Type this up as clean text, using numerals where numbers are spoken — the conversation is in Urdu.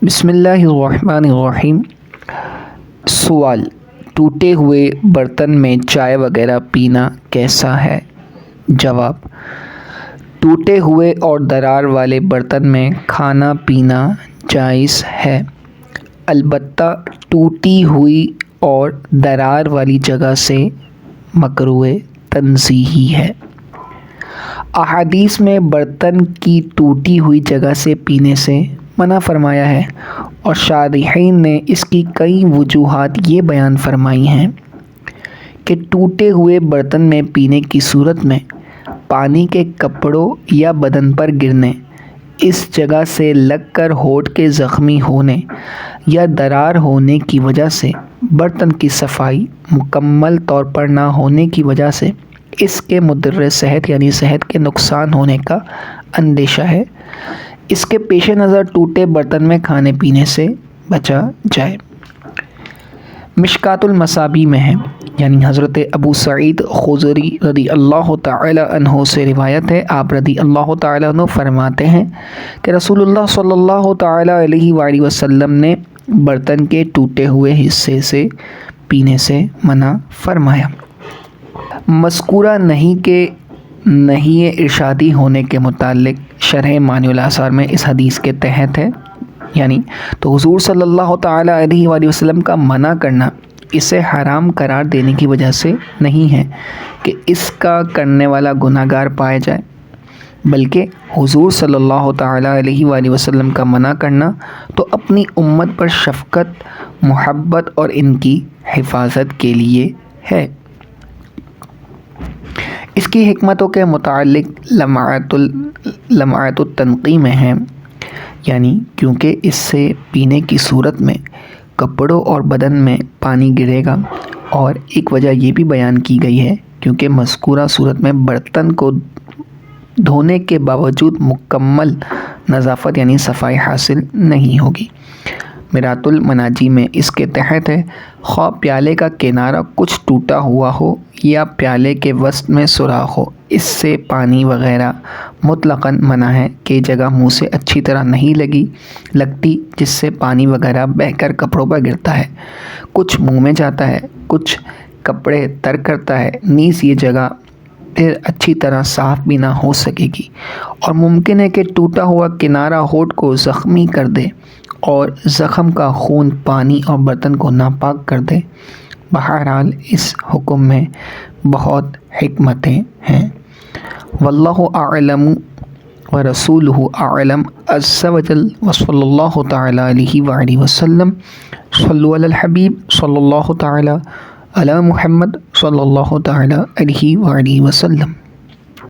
بسم اللہ الرحمن الرحیم۔ سوال: ٹوٹے ہوئے برتن میں چائے وغیرہ پینا کیسا ہے؟ جواب: ٹوٹے ہوئے اور درار والے برتن میں کھانا پینا جائز ہے، البتہ ٹوٹی ہوئی اور درار والی جگہ سے مکروہ تنزیہی ہے۔ احادیث میں برتن کی ٹوٹی ہوئی جگہ سے پینے سے منع فرمایا ہے، اور شارحین نے اس کی کئی وجوہات یہ بیان فرمائی ہیں کہ ٹوٹے ہوئے برتن میں پینے کی صورت میں پانی کے کپڑوں یا بدن پر گرنے، اس جگہ سے لگ کر ہونٹ کے زخمی ہونے یا درار ہونے کی وجہ سے برتن کی صفائی مکمل طور پر نہ ہونے کی وجہ سے اس کے مضر صحت یعنی صحت کے نقصان ہونے کا اندیشہ ہے۔ اس کے پیش نظر ٹوٹے برتن میں کھانے پینے سے بچا جائے۔ مشکوٰۃ المصابیح میں ہے، یعنی حضرت ابو سعید خدری رضی اللہ تعالی عنہ سے روایت ہے، آپ رضی اللہ تعالی عنہ فرماتے ہیں کہ رسول اللہ صلی اللہ تعالی علیہ وآلہ وسلم نے برتن کے ٹوٹے ہوئے حصے سے پینے سے منع فرمایا۔ مذکورہ نہیں کہ نہیں ارشادی ہونے کے متعلق شرح مانع الآثار میں اس حدیث کے تحت ہے، یعنی تو حضور صلی اللہ تعالی علیہ وآلہ وسلم کا منع کرنا اسے حرام قرار دینے کی وجہ سے نہیں ہے کہ اس کا کرنے والا گناہ گار پایا جائے، بلکہ حضور صلی اللہ تعالی علیہ وآلہ وسلم کا منع کرنا تو اپنی امت پر شفقت، محبت اور ان کی حفاظت کے لیے ہے۔ اس کی حکمتوں کے متعلق لمعۃ التنقی میں ہے، یعنی کیونکہ اس سے پینے کی صورت میں کپڑوں اور بدن میں پانی گرے گا، اور ایک وجہ یہ بھی بیان کی گئی ہے کیونکہ مذکورہ صورت میں برتن کو دھونے کے باوجود مکمل نظافت یعنی صفائی حاصل نہیں ہوگی۔ مرآۃ المناجی میں اس کے تحت ہے، خواہ پیالے کا کنارہ کچھ ٹوٹا ہوا ہو یا پیالے کے وسط میں سوراخ ہو، اس سے پانی وغیرہ مطلقاً منع ہے کہ جگہ منہ سے اچھی طرح نہیں لگتی، جس سے پانی وغیرہ بہہ کر کپڑوں پر گرتا ہے، کچھ منہ میں جاتا ہے، کچھ کپڑے تر کرتا ہے، نیز یہ جگہ پھر اچھی طرح صاف بھی نہ ہو سکے گی، اور ممکن ہے کہ ٹوٹا ہوا کنارہ ہونٹ کو زخمی کر دے اور زخم کا خون پانی اور برتن کو ناپاک کر دے۔ بہرحال اس حکم میں بہت حکمتیں ہیں۔ واللہ اعلم ورسولہ اعلم عز وجل، وصلی اللہ تعالی علیہ وآلہ وسلم۔ صلوا علی الحبیب صلی اللہ تعالی علی محمد صلی اللہ تعالی علیہ وآلہ وسلم۔